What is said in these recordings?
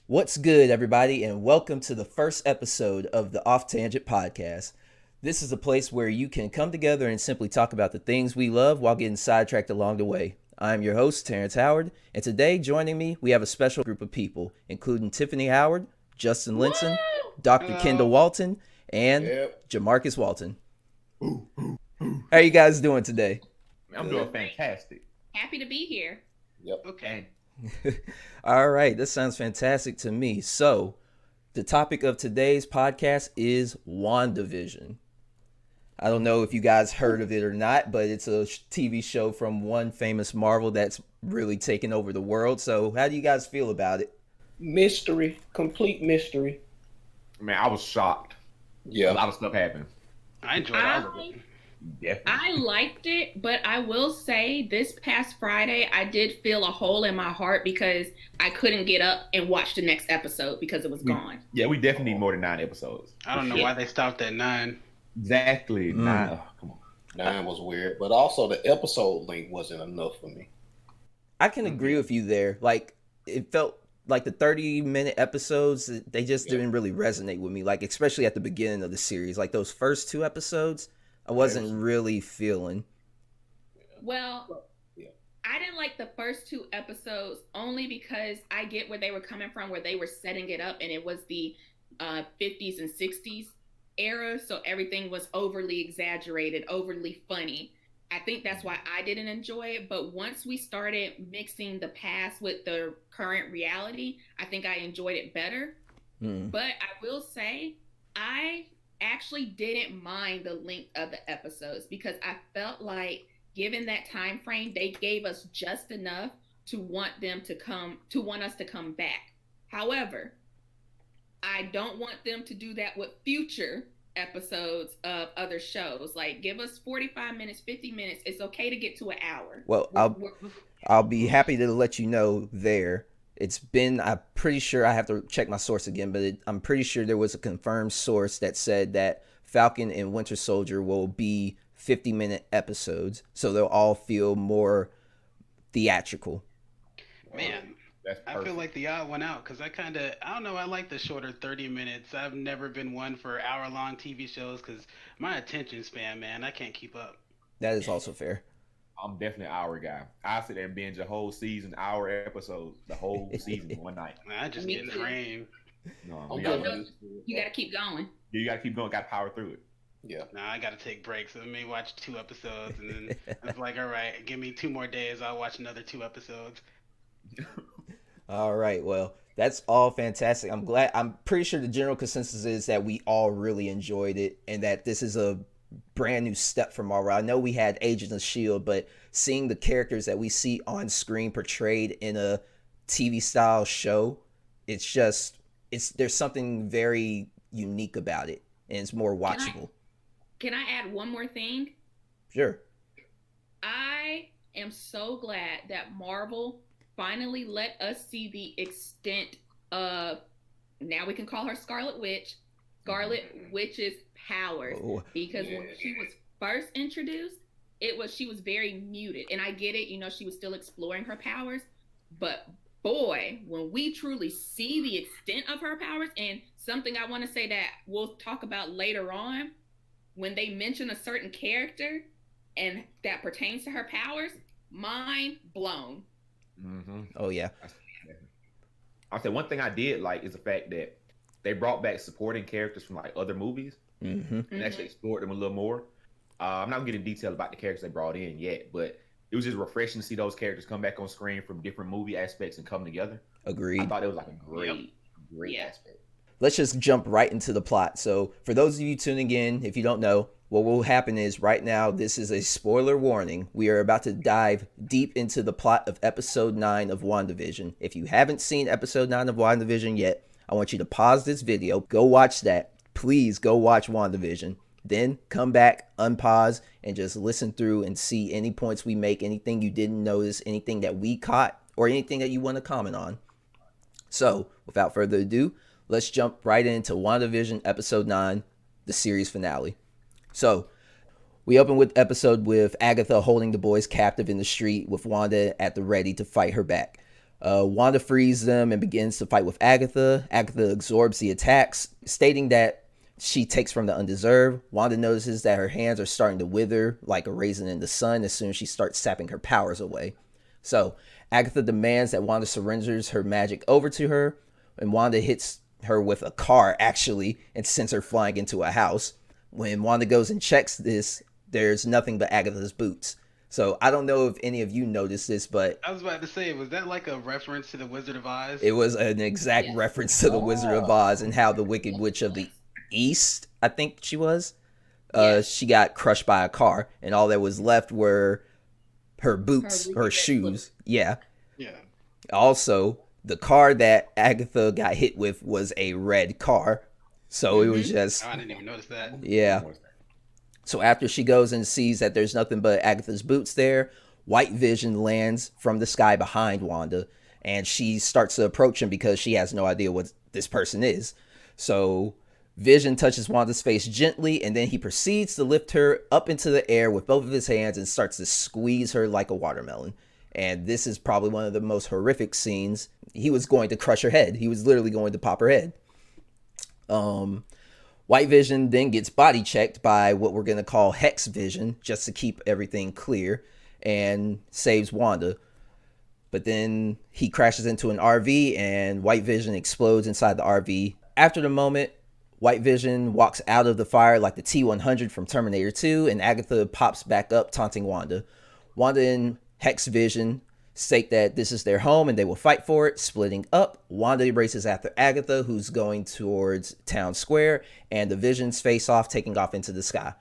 What's good, everybody, and welcome to the first episode of the Off Tangent Podcast. This is a place where you can come together and simply talk about the things we love while getting sidetracked along the way. I'm your host, Terrence Howard, and today joining me, we have a special group of people, including Tiffany Howard, Justin Linson, Dr. Kendall Walton, and Jamarcus Walton. How are you guys doing today? I'm doing fantastic. Happy to be here. Yep. Okay. All right, this sounds fantastic to me. So, the topic of today's podcast is WandaVision. I don't know if you guys heard of it or not, but it's a TV show from one famous Marvel that's really taken over the world. So, how do you guys feel about it? Mystery, complete mystery. Man, I was shocked. Yeah, a lot of stuff happened. I enjoyed all of it. Definitely. I liked it, but I will say this past Friday, I did feel a hole in my heart because I couldn't get up and watch the next episode because it was gone. Yeah, we definitely need more than 9 episodes. I don't know why they stopped at 9. Exactly. 9. Oh, come on. 9 was weird, but also the episode length wasn't enough for me. I can agree with you there. Like, it felt like the 30-minute episodes, they just didn't really resonate with me. Like, especially at the beginning of the series. Like, those first 2 episodes, I wasn't really feeling. Well, I didn't like the first 2 episodes only because I get where they were coming from, where they were setting it up, and it was the 50s and 60s era, so everything was overly exaggerated, overly funny. I think that's why I didn't enjoy it, but once we started mixing the past with the current reality, I think I enjoyed it better. But I will say, I actually didn't mind the length of the episodes because I felt like given that time frame, they gave us just enough to want us to come back. However, I don't want them to do that with future episodes of other shows. Like, give us 45 minutes, 50 minutes. It's okay to get to an hour. Well, I'll be happy to let you know there. I'm pretty sure, I have to check my source again, but I'm pretty sure there was a confirmed source that said that Falcon and Winter Soldier will be 50-minute episodes, so they'll all feel more theatrical. Man, I feel like the odd one out because I don't know, I like the shorter 30 minutes. I've never been one for hour-long TV shows because my attention span, man, I can't keep up. That is also fair. I'm definitely an hour guy. I sit there and binge a whole season, hour episodes, the whole season in one night. I just get in the frame. No, you gotta keep going. You gotta keep going. Gotta power through it. Yeah. Nah, I gotta take breaks. I may watch 2 episodes, and then it's like, all right, give me 2 more days. I'll watch another 2 episodes. All right. Well, that's all fantastic. I'm pretty sure the general consensus is that we all really enjoyed it, and that this is a brand new step for Marvel. I know we had Agents of S.H.I.E.L.D., but seeing the characters that we see on screen portrayed in a TV style show, there's something very unique about it, and it's more watchable. Can I add one more thing? Sure. I am so glad that Marvel finally let us see the extent of, now we can call her Scarlet Witch's powers. Because when she was first introduced, she was very muted. And I get it, she was still exploring her powers. But boy, when we truly see the extent of her powers, and something I want to say that we'll talk about later on, when they mention a certain character and that pertains to her powers, mind blown. Mm-hmm. Oh, yeah. I'll say one thing I did like is the fact that they brought back supporting characters from like other movies and actually explored them a little more. I'm not getting detail about the characters they brought in yet, but it was just refreshing to see those characters come back on screen from different movie aspects and come together. Agreed. I thought it was like a great aspect. Let's just jump right into the plot. So for those of you tuning in, if you don't know, what will happen is right now, this is a spoiler warning. We are about to dive deep into the plot of episode 9 of WandaVision. If you haven't seen episode 9 of WandaVision yet, I want you to pause this video, go watch that. Please go watch WandaVision. Then come back, unpause, and just listen through and see any points we make, anything you didn't notice, anything that we caught, or anything that you want to comment on. So, without further ado, let's jump right into WandaVision episode 9, the series finale. So, we open with episode with Agatha holding the boys captive in the street with Wanda at the ready to fight her back. Wanda frees them and begins to fight with Agatha. Agatha absorbs the attacks, stating that she takes from the undeserved. Wanda notices that her hands are starting to wither like a raisin in the sun as soon as she starts sapping her powers away. So Agatha demands that Wanda surrenders her magic over to her, and Wanda hits her with a car, actually, and sends her flying into a house. When Wanda goes and checks this, there's nothing but Agatha's boots. So I don't know if any of you noticed this, but I was about to say, was that like a reference to the Wizard of Oz? it was an exact reference to the Wizard of Oz and how the Wicked Witch of the East, I think she was, she got crushed by a car, and all that was left were her boots, her shoes. Yeah. Also, the car that Agatha got hit with was a red car. So it was just... Oh, I didn't even notice that. Yeah. So after she goes and sees that there's nothing but Agatha's boots there, White Vision lands from the sky behind Wanda, and she starts to approach him because she has no idea what this person is. So Vision touches Wanda's face gently, and then he proceeds to lift her up into the air with both of his hands and starts to squeeze her like a watermelon. And this is probably one of the most horrific scenes. He was going to crush her head. He was literally going to pop her head. White Vision then gets body checked by what we're going to call Hex Vision, just to keep everything clear, and saves Wanda. But then he crashes into an RV, and White Vision explodes inside the RV. After the moment, White Vision walks out of the fire like the T-100 from Terminator 2, and Agatha pops back up, taunting Wanda. Wanda and Hex Vision state that this is their home and they will fight for it. Splitting up, Wanda races after Agatha, who's going towards Town Square, and the Visions face off, taking off into the sky.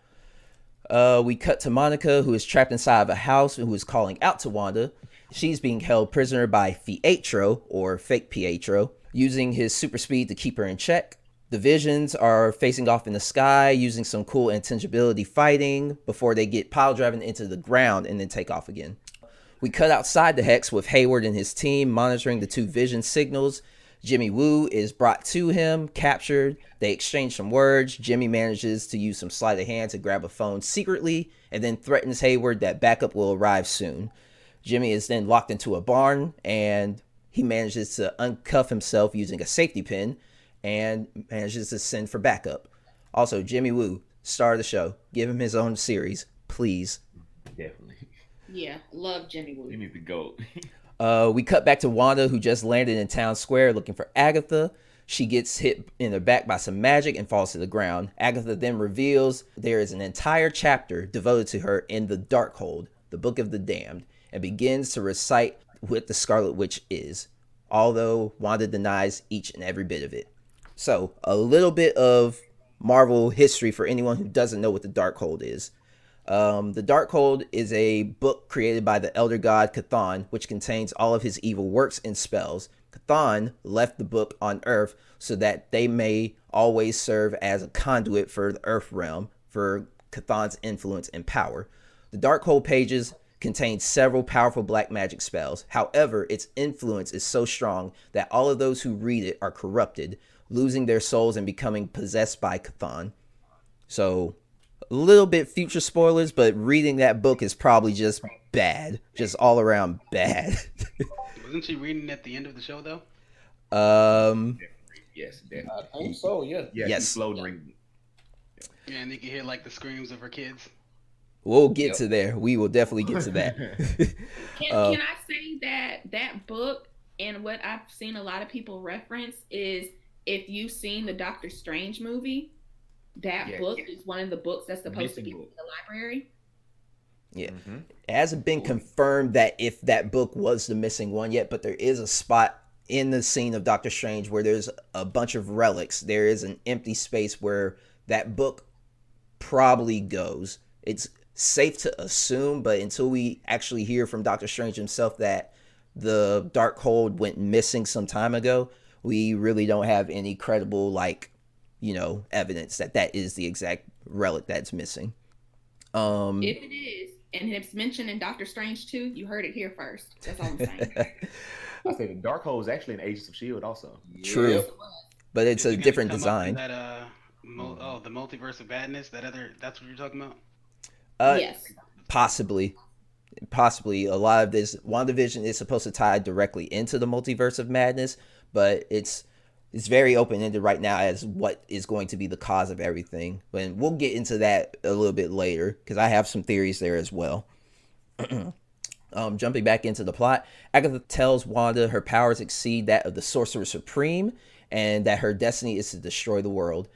We cut to Monica, who is trapped inside of a house, who is calling out to Wanda. She's being held prisoner by Pietro, or fake Pietro, using his super speed to keep her in check. The Visions are facing off in the sky, using some cool intangibility fighting before they get pile driving into the ground and then take off again. We cut outside the Hex with Hayward and his team monitoring the two Vision signals. Jimmy Woo is brought to him, captured. They exchange some words. Jimmy manages to use some sleight of hand to grab a phone secretly and then threatens Hayward that backup will arrive soon. Jimmy is then locked into a barn, and he manages to uncuff himself using a safety pin and manages to send for backup. Also, Jimmy Woo, star of the show. Give him his own series, please. Definitely. Yeah, love Jimmy Woo. He needs to go. We cut back to Wanda, who just landed in Town Square looking for Agatha. She gets hit in the back by some magic and falls to the ground. Agatha then reveals there is an entire chapter devoted to her in the Darkhold, the Book of the Damned, and begins to recite what the Scarlet Witch is, although Wanda denies each and every bit of it. So, a little bit of Marvel history for anyone who doesn't know what the Darkhold is. The Darkhold is a book created by the elder god Chthon, which contains all of his evil works and spells. Chthon left the book on Earth so that they may always serve as a conduit for the Earth realm for Chthon's influence and power. The Darkhold pages contain several powerful black magic spells. However, its influence is so strong that all of those who read it are corrupted, losing their souls and becoming possessed by Chthon. So, a little bit future spoilers, but reading that book is probably just bad. Just all around bad. Wasn't she reading at the end of the show, though? Yes, definitely. I think so, yeah. Yeah, yes. she's slowly reading. Yeah, and you can hear like the screams of her kids. We'll get to there. We will definitely get to that. Can I say that book and what I've seen a lot of people reference is if you've seen the Doctor Strange movie, that book is one of the books that's supposed to be in the library. Yeah. Mm-hmm. It hasn't been confirmed that if that book was the missing one yet, but there is a spot in the scene of Doctor Strange where there's a bunch of relics. There is an empty space where that book probably goes. It's safe to assume, but until we actually hear from Doctor Strange himself that the Darkhold went missing some time ago, we really don't have any credible, evidence that that is the exact relic that's missing. If it is, and it's mentioned in Doctor Strange 2, you heard it here first. That's all I'm saying. I say the Darkhold is actually in Agents of S.H.I.E.L.D. also. True. Yes, But it's a different design. That, the Multiverse of Badness, that's what you're talking about? Yes. Possibly. possibly a lot of this WandaVision is supposed to tie directly into the multiverse of madness, but it's very open-ended right now as what is going to be the cause of everything. And we'll get into that a little bit later because I have some theories there as well. Jumping back into the plot, Agatha tells Wanda her powers exceed that of the Sorcerer Supreme and that her destiny is to destroy the world.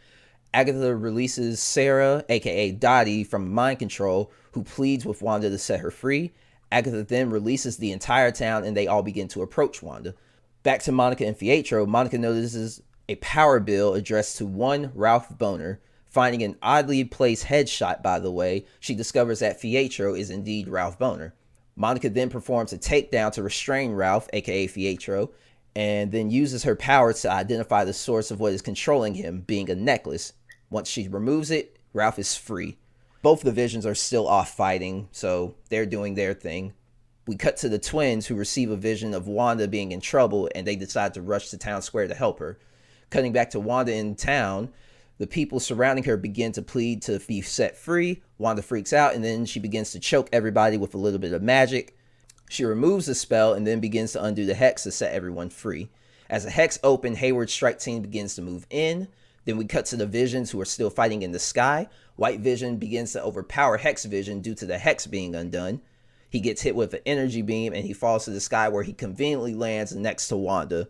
Agatha releases Sarah, aka Dottie, from mind control, who pleads with Wanda to set her free. Agatha then releases the entire town and they all begin to approach Wanda. Back to Monica and Pietro, Monica notices a power bill addressed to one Ralph Boner. Finding an oddly placed headshot, by the way, she discovers that Pietro is indeed Ralph Boner. Monica then performs a takedown to restrain Ralph, aka Pietro, and then uses her powers to identify the source of what is controlling him, being a necklace. Once she removes it, Ralph is free. Both the Visions are still off fighting, so they're doing their thing. We cut to the twins who receive a vision of Wanda being in trouble and they decide to rush to town square to help her. Cutting back to Wanda in town, the people surrounding her begin to plead to be set free. Wanda freaks out and then she begins to choke everybody with a little bit of magic. She removes the spell and then begins to undo the hex to set everyone free. As the hex opens, Hayward's strike team begins to move in. Then we cut to the Visions who are still fighting in the sky. White Vision begins to overpower Hex Vision due to the hex being undone. He gets hit with an energy beam and he falls to the sky where he conveniently lands next to Wanda.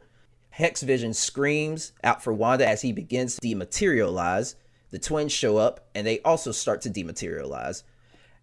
Hex Vision screams out for Wanda as he begins to dematerialize. The twins show up and they also start to dematerialize.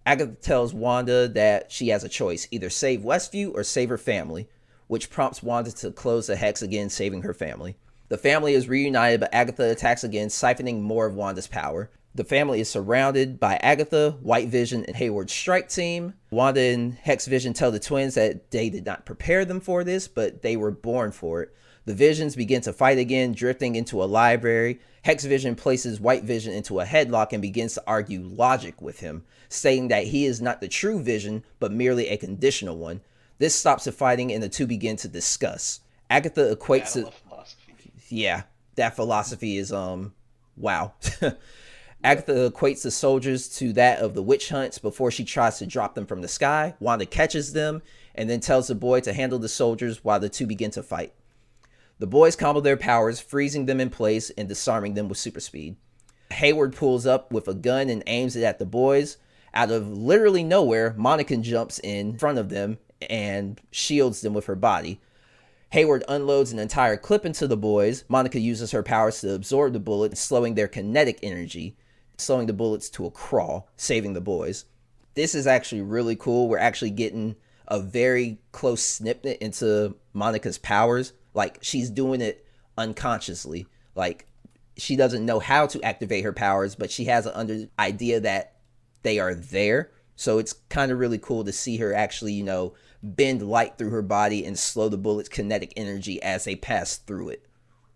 Agatha tells Wanda that she has a choice, either save Westview or save her family, which prompts Wanda to close the hex again, saving her family. The family is reunited, but Agatha attacks again, siphoning more of Wanda's power. The family is surrounded by Agatha, White Vision, and Hayward's strike team. Wanda and Hex Vision tell the twins that they did not prepare them for this, but they were born for it. The Visions begin to fight again, drifting into a library. Hex Vision places White Vision into a headlock and begins to argue logic with him, stating that he is not the true Vision, but merely a conditional one. This stops the fighting and the two begin to discuss. Agatha equates it. Yeah, that philosophy is, wow. Agatha equates the soldiers to that of the witch hunts before she tries to drop them from the sky. Wanda catches them and then tells the boy to handle the soldiers while the two begin to fight. The boys combo their powers, freezing them in place and disarming them with super speed. Hayward pulls up with a gun and aims it at the boys. Out of literally nowhere, Monica jumps in front of them and shields them with her body. Hayward unloads an entire clip into the boys. Monica uses her powers to absorb the bullet, slowing their kinetic energy, slowing the bullets to a crawl, saving the boys. This is actually really cool. We're actually getting a very close snippet into Monica's powers. Like, she's doing it unconsciously. Like, she doesn't know how to activate her powers, but she has an idea that they are there. So it's kind of really cool to see her actually, bend light through her body and slow the bullet's kinetic energy as they pass through it.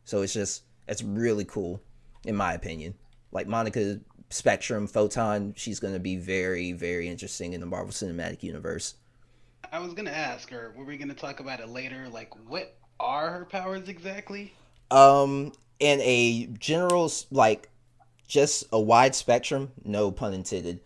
So it's really cool, in my opinion. Like, Monica Spectrum, Photon, she's going to be very, very interesting in the Marvel Cinematic Universe. I was going to ask her, were we going to talk about it later? Like, what are her powers exactly? In a general, like, just a wide spectrum, no pun intended.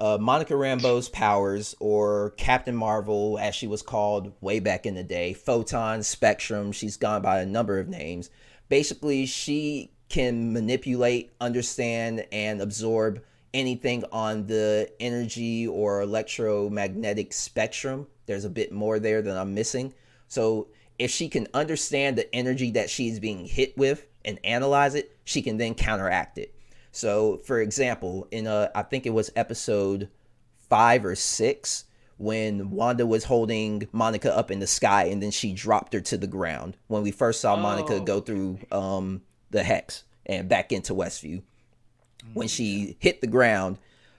Monica Rambeau's powers, or Captain Marvel, as she was called way back in the day, Photon, Spectrum, she's gone by a number of names. Basically, she can manipulate, understand, and absorb anything on the energy or electromagnetic spectrum. There's a bit more there that I'm missing. So if she can understand the energy that she's being hit with and analyze it, she can then counteract it. So, for example, in I think it was episode 5 or 6, when Wanda was holding Monica up in the sky and then she dropped her to the ground. When we first saw Monica go through the hex and back into Westview. When she hit the ground,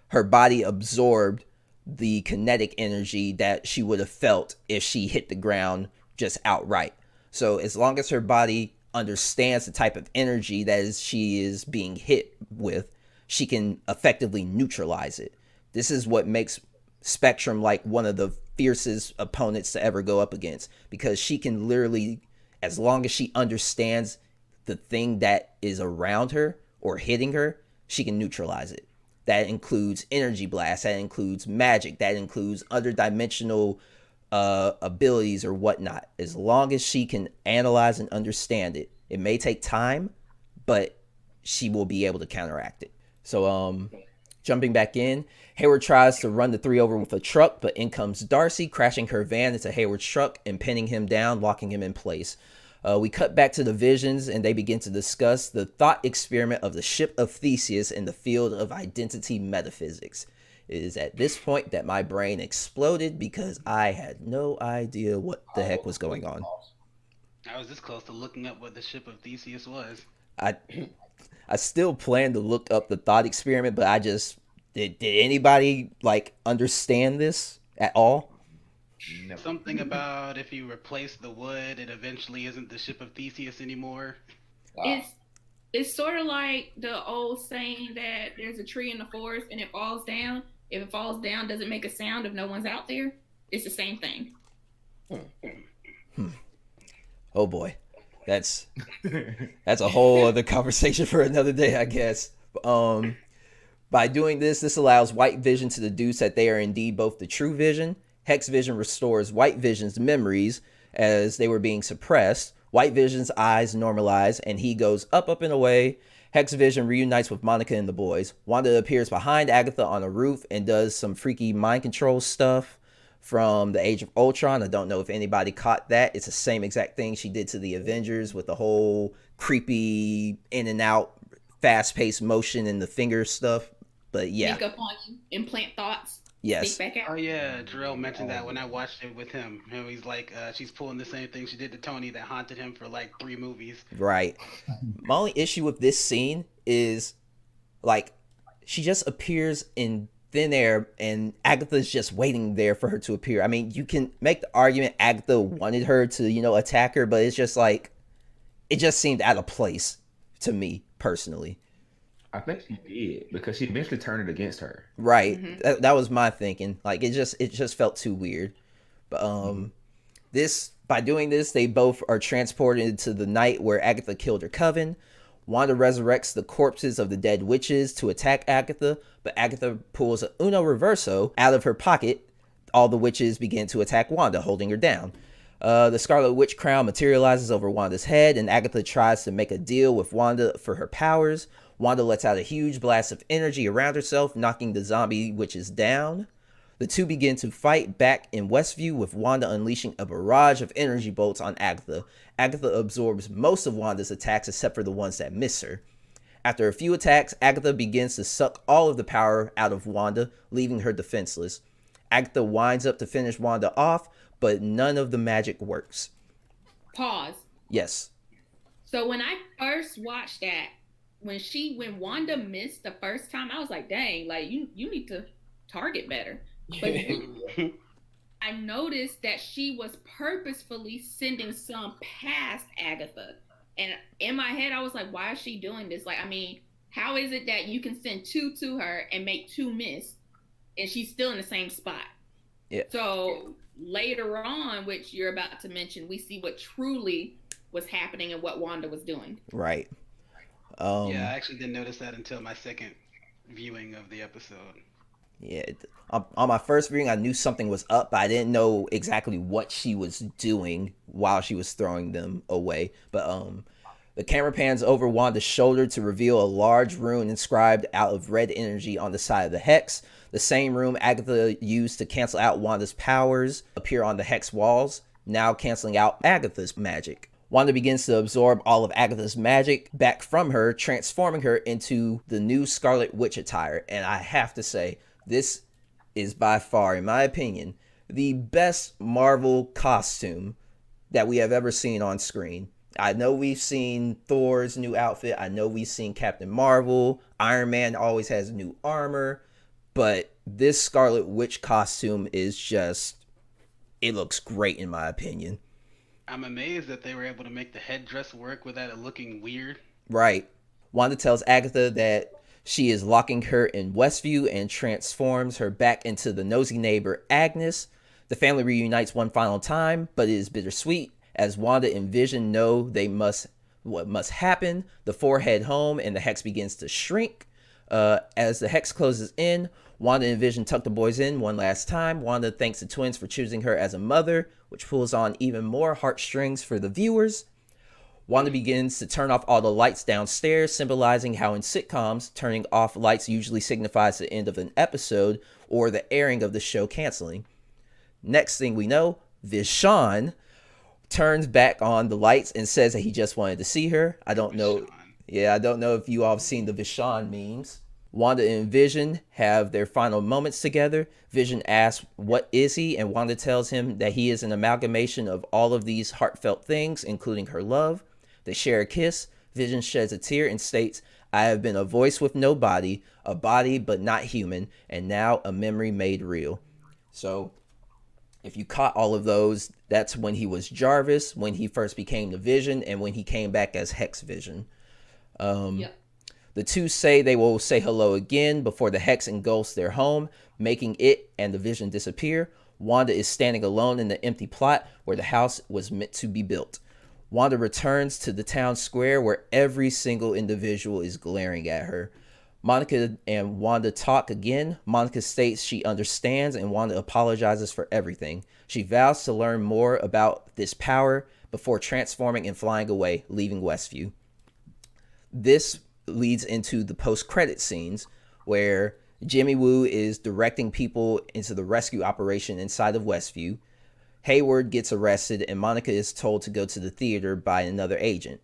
her body absorbed the kinetic energy that she would have felt if she hit the ground just outright. So as long as her body understands the type of energy that she is being hit with, she can effectively neutralize it. This is what makes Spectrum like one of the fiercest opponents to ever go up against, because she can literally, as long as she understands the thing that is around her or hitting her, she can neutralize it. That includes energy blast. That includes magic. That includes other dimensional abilities or whatnot. As long as she can analyze and understand it, it may take time, but she will be able to counteract it. So, jumping back in, Hayward tries to run the three over with a truck, but in comes Darcy, crashing her van into Hayward's truck and pinning him down, locking him in place. We cut back to the Visions, and they begin to discuss the thought experiment of the ship of Theseus in the field of identity metaphysics. It is at this point that my brain exploded because I had no idea what the heck was going on. I was this close to looking up what the ship of Theseus was. I still plan to look up the thought experiment, but I just did anybody like understand this at all? No. Something about if you replace the wood, it eventually isn't the ship of Theseus anymore. Wow. It's sort of like the old saying that there's a tree in the forest and it falls down. If it falls down, does it make a sound if no one's out there? It's the same thing. Oh boy, that's a whole other conversation for another day, I guess. By doing this allows White Vision to deduce that they are indeed both the true Vision. Hex Vision restores White Vision's memories as they were being suppressed. White Vision's eyes normalize, and he goes up and away. Hex Vision reunites with Monica and the boys. Wanda appears behind Agatha on a roof and does some freaky mind control stuff from the Age of Ultron. I don't know if anybody caught that. It's the same exact thing she did to the Avengers with the whole creepy in and out, fast-paced motion and the finger stuff. But yeah. Makeup on you, implant thoughts. Yes. Back out. Oh yeah, Jarrell mentioned that when I watched it with him. He's like, she's pulling the same thing she did to Tony that haunted him for like 3 movies. Right. My only issue with this scene is, like, she just appears in thin air and Agatha's just waiting there for her to appear. I mean, you can make the argument Agatha wanted her to, attack her, but it's just like, it just seemed out of place to me personally. I think she did because she eventually turned it against her. Right. Mm-hmm. That was my thinking. Like it just felt too weird. But by doing this, they both are transported into the night where Agatha killed her coven. Wanda resurrects the corpses of the dead witches to attack Agatha, but Agatha pulls a Uno Reverso out of her pocket. All the witches begin to attack Wanda, holding her down. The Scarlet Witch crown materializes over Wanda's head, and Agatha tries to make a deal with Wanda for her powers. Wanda lets out a huge blast of energy around herself, knocking the zombie witches down. The two begin to fight back in Westview, with Wanda unleashing a barrage of energy bolts on Agatha. Agatha absorbs most of Wanda's attacks except for the ones that miss her. After a few attacks, Agatha begins to suck all of the power out of Wanda, leaving her defenseless. Agatha winds up to finish Wanda off, but none of the magic works. Pause. Yes. So when I first watched that, when Wanda missed the first time, I was like, dang, like you need to target better. But I noticed that she was purposefully sending some past Agatha. And in my head, I was like, why is she doing this? Like, I mean, how is it that you can send 2 to her and make 2 miss and she's still in the same spot? Yeah. So later on, which you're about to mention, we see what truly was happening and what Wanda was doing. Right. Yeah, I actually didn't notice that until my second viewing of the episode. Yeah, on my first viewing, I knew something was up, but I didn't know exactly what she was doing while she was throwing them away. But the camera pans over Wanda's shoulder to reveal a large rune inscribed out of red energy on the side of the hex. The same rune Agatha used to cancel out Wanda's powers appear on the hex walls, now canceling out Agatha's magic. Wanda begins to absorb all of Agatha's magic back from her, transforming her into the new Scarlet Witch attire. And I have to say, this is by far, in my opinion, the best Marvel costume that we have ever seen on screen. I know we've seen Thor's new outfit. I know we've seen Captain Marvel. Iron Man always has new armor. But this Scarlet Witch costume is just, it looks great in my opinion. I'm amazed that they were able to make the headdress work without it looking weird. Right. Wanda tells Agatha that she is locking her in Westview and transforms her back into the nosy neighbor Agnes. The family reunites one final time, but it is bittersweet as Wanda and Vision know what must happen. The four head home and the hex begins to shrink. As the hex closes in, Wanda and Vision tuck the boys in one last time. Wanda thanks the twins for choosing her as a mother, which pulls on even more heartstrings for the viewers. Wanda begins to turn off all the lights downstairs, symbolizing how in sitcoms, turning off lights usually signifies the end of an episode or the airing of the show canceling. Next thing we know, Vision turns back on the lights and says that he just wanted to see her. I don't know if you all have seen the Vision memes. Wanda and Vision have their final moments together. Vision asks, what is he? And Wanda tells him that he is an amalgamation of all of these heartfelt things, including her love. They share a kiss. Vision sheds a tear and states, I have been a voice with no body, a body but not human, and now a memory made real. So, if you caught all of those, that's when he was Jarvis, when he first became the Vision, and when he came back as Hex Vision. Yep. The two say they will say hello again before the hex engulfs their home, making it and the Vision disappear. Wanda is standing alone in the empty plot where the house was meant to be built. Wanda returns to the town square where every single individual is glaring at her. Monica and Wanda talk again. Monica states she understands and Wanda apologizes for everything. She vows to learn more about this power before transforming and flying away, leaving Westview. This leads into the post-credit scenes where Jimmy Woo is directing people into the rescue operation inside of Westview. Hayward gets arrested and Monica is told to go to the theater by another agent.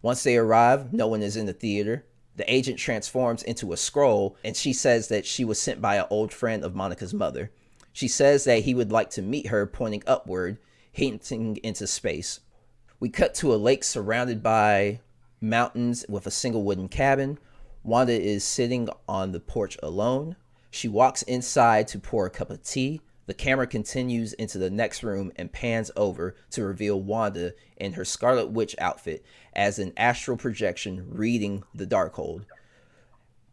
Once they arrive, no one is in the theater. The agent transforms into a scroll and she says that she was sent by an old friend of Monica's mother. She says that he would like to meet her, pointing upward, hinting into space. We cut to a lake surrounded by mountains with a single wooden cabin. Wanda is sitting on the porch alone. She walks inside to pour a cup of tea. The camera continues into the next room and pans over to reveal Wanda in her Scarlet Witch outfit as an astral projection reading the Darkhold.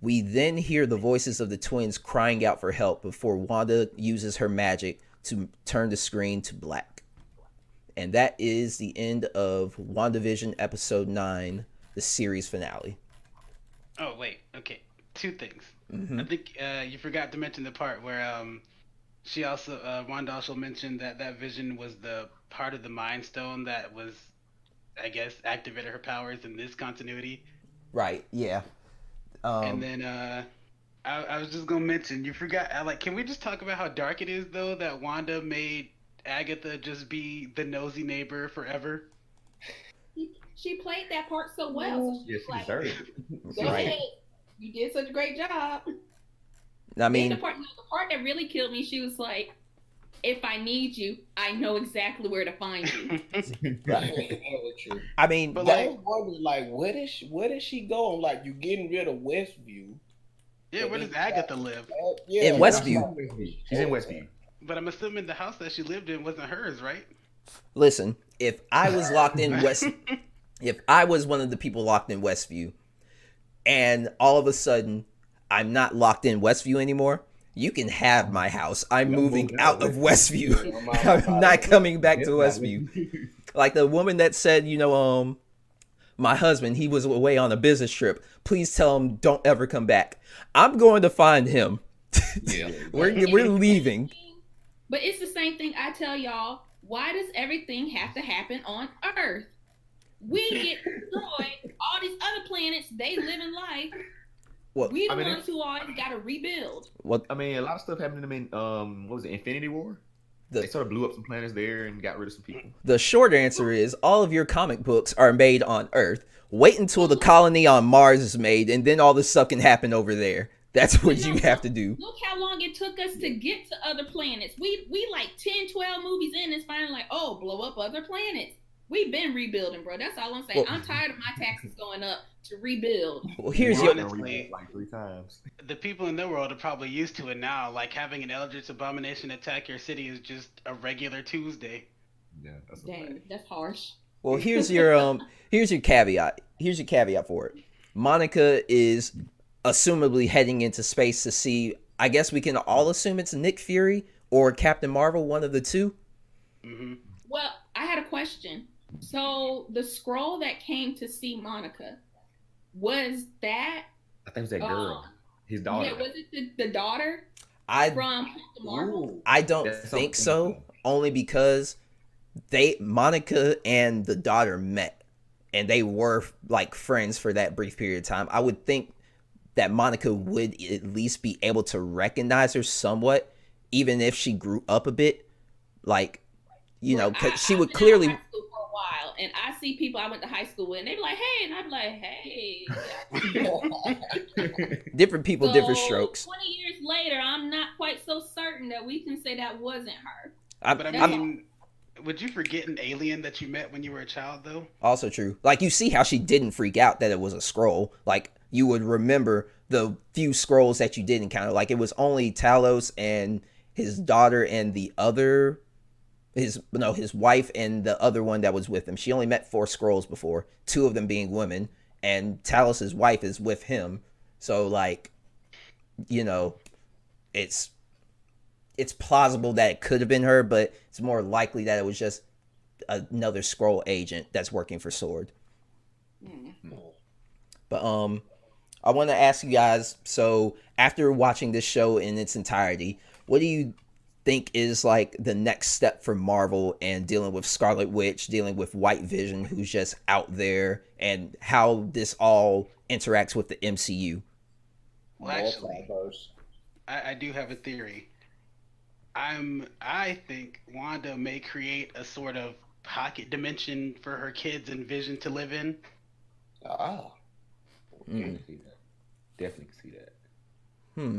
We then hear the voices of the twins crying out for help before Wanda uses her magic to turn the screen to black. And that is the end of WandaVision episode 9, the series finale. Oh, wait. Okay. Two things. Mm-hmm. I think you forgot to mention the part where Wanda also mentioned that Vision was the part of the Mind Stone that was, I guess, activated her powers in this continuity. Right, yeah. And then I was just going to mention, you forgot, can we just talk about how dark it is, though, that Wanda made Agatha just be the nosy neighbor forever? She played that part so well. So yes, she deserved it. Go ahead. You did such a great job. I mean, the part that really killed me, she was like, if I need you, I know exactly where to find you. I mean, but I was like, where does she go? Like, you getting rid of Westview. Yeah, where does Agatha live? In Westview. She's in Westview. But I'm assuming the house that she lived in wasn't hers, right? Listen, if I was locked in if I was one of the people locked in Westview, and all of a sudden I'm not locked in Westview anymore, you can have my house. I'm moving out of Westview. I'm not coming back to Westview. Like the woman that said, my husband, he was away on a business trip. Please tell him don't ever come back. I'm going to find him. Yeah. We're leaving. But it's the same thing I tell y'all. Why does everything have to happen on Earth? We get destroyed. All these other planets, they live in life. We the ones who always got to rebuild. A lot of stuff happened to them in what was it, Infinity War? They sort of blew up some planets there and got rid of some people. The short answer is all of your comic books are made on Earth. Wait until the colony on Mars is made, and then all this stuff can happen over there. That's what you have to do. Look how long it took us to get to other planets. We like 10, 12 movies in, it's finally like, oh, blow up other planets. We've been rebuilding, bro. That's all I'm saying. I'm tired of my taxes going up to rebuild. Well, here's your honestly, like 3 times. The people in the world are probably used to it now. Like having an Eldritch Abomination attack your city is just a regular Tuesday. Yeah, that's harsh. Well, here's your caveat. Here's your caveat for it. Monica is assumably heading into space to see. I guess we can all assume it's Nick Fury or Captain Marvel, one of the two. Mm-hmm. Well, I had a question. So the scroll that came to see Monica, was that? I think it was that girl. his daughter. Yeah, was it the daughter from Captain Marvel? I don't think so. Only because Monica and the daughter met, and they were like friends for that brief period of time. I would think that Monica would at least be able to recognize her somewhat, even if she grew up a bit. Like, you know, because she would clearly. High school for a while, and I see people I went to high school with, and they be like, "Hey," and I'm like, "Hey." Different people, so, different strokes. 20 years later, I'm not quite so certain that we can say that wasn't her. But I mean, would you forget an alien that you met when you were a child, though? Also true. Like, you see how she didn't freak out that it was a Skrull. Like, you would remember the few Skrulls that you did encounter. Like, it was only Talos and his daughter and the other... his wife and the other one that was with him. She only met 4 Skrulls before, 2 of them being women, and Talos's wife is with him. So, like, you know, it's plausible that it could have been her, but it's more likely that it was just another Skrull agent that's working for Sword. But I want to ask you guys, so after watching this show in its entirety, what do you think is like the next step for Marvel and dealing with Scarlet Witch, dealing with White Vision, who's just out there, and how this all interacts with the MCU? Well, actually, I do have a theory. I think Wanda may create a sort of pocket dimension for her kids and Vision to live in. Definitely see that.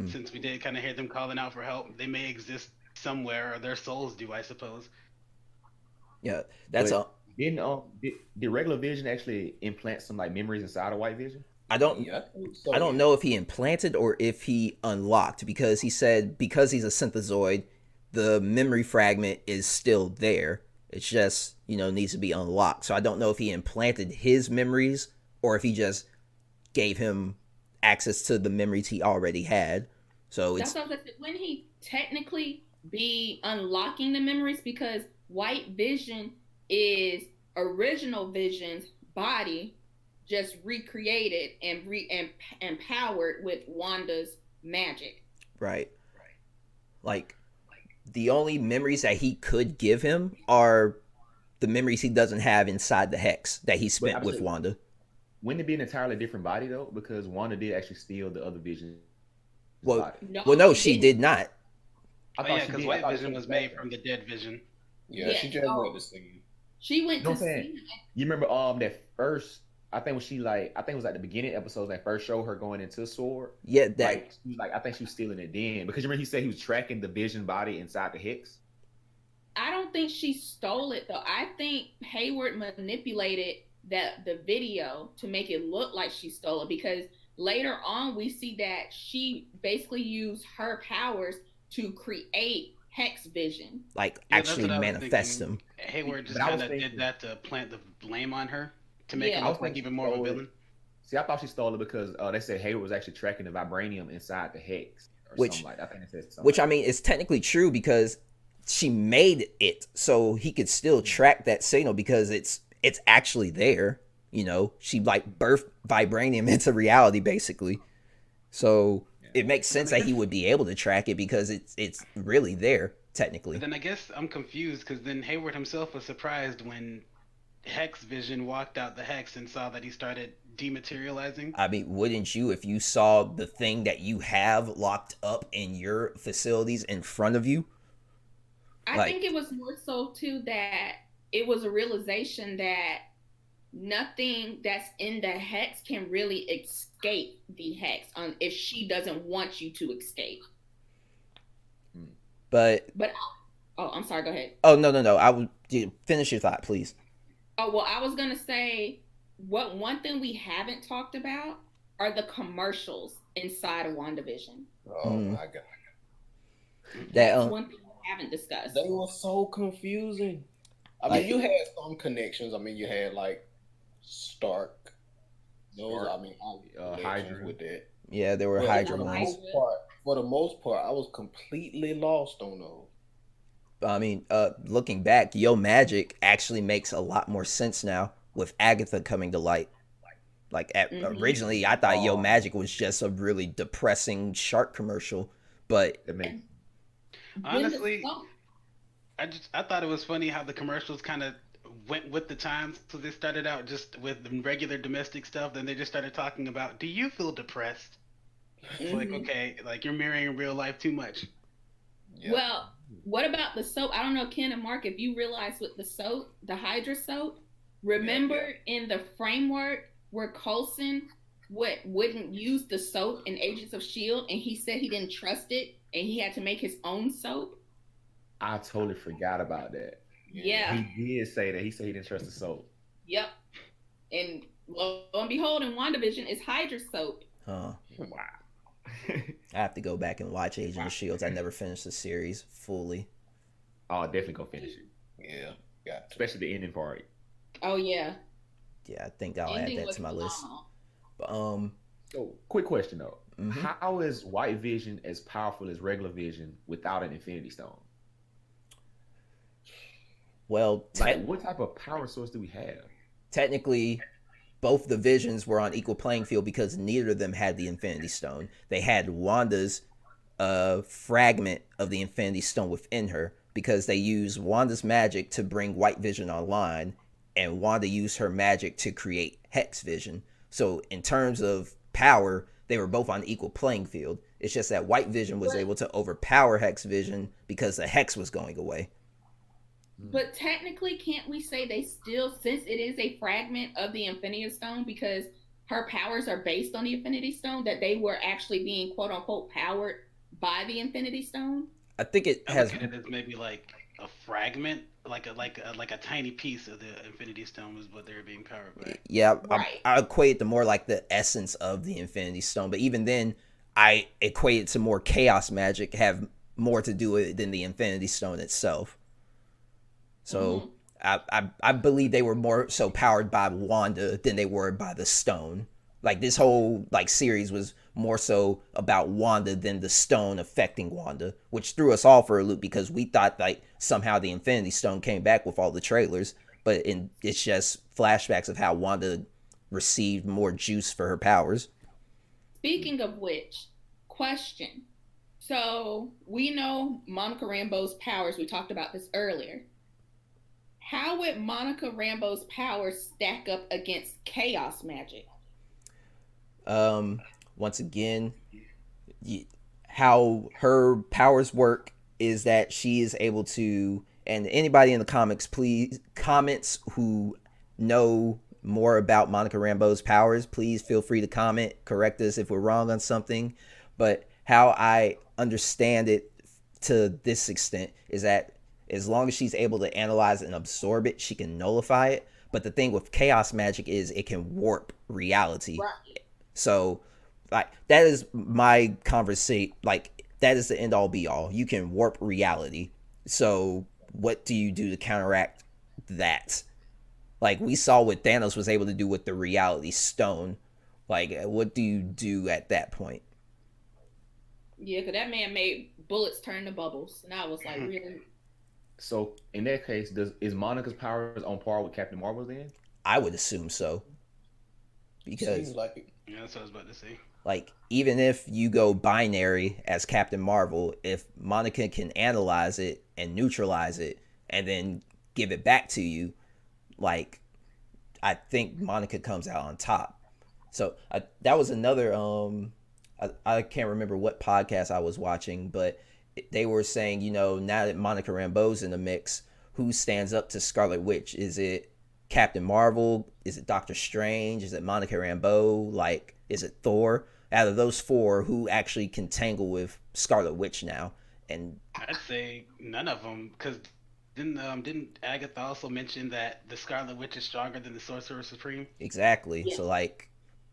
Since we did kind of hear them calling out for help, they may exist somewhere, or their souls do, I suppose. Yeah, that's Did regular Vision actually implant some like memories inside of White Vision? I don't know if he implanted or if he unlocked, because he said because he's a synthezoid, the memory fragment is still there. It's just, you know, needs to be unlocked. So I don't know if he implanted his memories or if he just gave him access to the memories he already had. So it's when he technically be unlocking the memories, because White Vision is original Vision's body just recreated and empowered with Wanda's magic. Right. Like, the only memories that he could give him are the memories he doesn't have inside the Hex that he spent with Wanda. Wouldn't it be an entirely different body, though? Because Wanda did actually steal the other Vision. Well, no, she did not. Because White Vision was made from the dead Vision. Yeah, she just went to see. She went to see. You remember that first? I think it was like the beginning episodes that first showed her going into Sword. Yeah, I think she was stealing it then, because you remember he said he was tracking the Vision body inside the Hex. I don't think she stole it though. I think Hayward manipulated the video to make it look like she stole it, because later on we see that she basically used her powers to create Hex Vision, like actually manifest them. Hayward just kind of did that to plant the blame on her to make her look like even more of a villain. See, I thought she stole it because they said Hayward was actually tracking the vibranium inside the Hex, which like, I think it said something. Which I mean, it's technically true because she made it so he could still track that signal because it's actually there. You know, she like birthed vibranium into reality basically. So it makes sense that he would be able to track it because it's really there technically. But then I guess I'm confused because then Hayward himself was surprised when Hex Vision walked out the Hex and saw that he started dematerializing. I mean, wouldn't you if you saw the thing that you have locked up in your facilities in front of you? I think it was more so too that it was a realization that nothing that's in the Hex can really escape the Hex if she doesn't want you to escape. But I'm sorry, go ahead. Oh, no. I would finish your thought, please. Oh, well, I was going to say one thing we haven't talked about are the commercials inside of WandaVision. Oh my God. That's one thing we haven't discussed. They were so confusing. I mean, you had some connections. I mean, you had like Stark. Those, I mean, Hydra with that. Yeah, there were Hydra ones. For the most part, I was completely lost on those. I mean, looking back, Yo Magic actually makes a lot more sense now with Agatha coming to light. Like originally, I thought Yo Magic was just a really depressing shark commercial, but honestly, I thought it was funny how the commercials kind of went with the times. So they started out just with the regular domestic stuff, then they just started talking about, do you feel depressed? It's like, okay, like you're mirroring real life too much. Yeah. Well, what about the soap? I don't know, Ken and Mark, if you realize with the soap, the Hydra soap, remember in the framework where Coulson wouldn't use the soap in Agents of S.H.I.E.L.D. and he said he didn't trust it and he had to make his own soap? I totally forgot about that. Yeah. He did say that. He said he didn't trust the soap. Yep. And lo and behold, in WandaVision, it's Hydra soap. Huh. Wow. I have to go back and watch Agents of S.H.I.E.L.D. I never finished the series fully. Oh, definitely go finish it. Yeah. Especially the ending part. Oh, yeah. Yeah, I think I'll add that to my list. But, so, quick question, though. How is White Vision as powerful as regular Vision without an Infinity Stone? Well, what type of power source do we have? Technically, both the Visions were on equal playing field because neither of them had the Infinity Stone. They had Wanda's fragment of the Infinity Stone within her because they used Wanda's magic to bring White Vision online, and Wanda used her magic to create Hex Vision. So in terms of power, they were both on equal playing field. It's just that White Vision was able to overpower Hex Vision because the Hex was going away. But technically, can't we say they still, since it is a fragment of the Infinity Stone, because her powers are based on the Infinity Stone, that they were actually being quote unquote powered by the Infinity Stone? I think it has. I'm looking at it as maybe like a fragment, like a tiny piece of the Infinity Stone was what they were being powered by. Yeah, right. I equate it to more like the essence of the Infinity Stone, but even then, I equate it to more chaos magic, have more to do with it than the Infinity Stone itself. So I believe they were more so powered by Wanda than they were by the stone. Like this whole series was more so about Wanda than the stone affecting Wanda, which threw us all for a loop because we thought somehow the Infinity Stone came back with all the trailers, but it's just flashbacks of how Wanda received more juice for her powers. Speaking of which, question. So we know Monica Rambeau's powers. We talked about this earlier. How would Monica Rambeau's powers stack up against chaos magic? Once again, how her powers work is that she is able to, and anybody in the comments who know more about Monica Rambeau's powers, please feel free to comment, correct us if we're wrong on something. But how I understand it to this extent is that as long as she's able to analyze and absorb it, she can nullify it. But the thing with chaos magic is it can warp reality. Right. So, that is my conversation. That is the end all be all. You can warp reality. So, what do you do to counteract that? We saw what Thanos was able to do with the Reality Stone. What do you do at that point? Yeah, because that man made bullets turn to bubbles. And I was like, really? So in that case, is Monica's powers on par with Captain Marvel's then? I would assume so. Because seems like it. Yeah, that's what I was about to say. Even if you go binary as Captain Marvel, if Monica can analyze it and neutralize it and then give it back to you, I think Monica comes out on top. So that was another I can't remember what podcast I was watching, but they were saying, now that Monica Rambeau's in the mix, who stands up to Scarlet Witch? Is it Captain Marvel? Is it Doctor Strange? Is it Monica Rambeau? Is it Thor? Out of those four, who actually can tangle with Scarlet Witch now? And I'd say none of them, because didn't Agatha also mention that the Scarlet Witch is stronger than the Sorcerer Supreme? Exactly. Yeah. So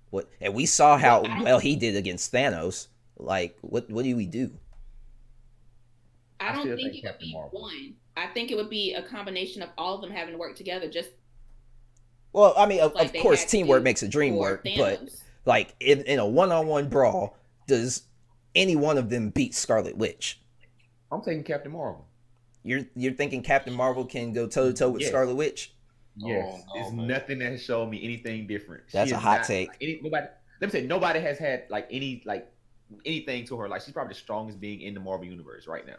what? And we saw how well he did against Thanos. What do we do? I don't think it would be one. I think it would be a combination of all of them having to work together. Well, I mean, of course, teamwork makes a dream work, but in a one-on-one brawl, does any one of them beat Scarlet Witch? I'm taking Captain Marvel. You're thinking Captain Marvel can go toe-to-toe with Scarlet Witch? Yes, no, it's man. nothing that has shown me anything different. That's She a is hot not take. like, nobody. Let me say nobody has had like anything to her. Like she's probably the strongest being in the Marvel universe right now.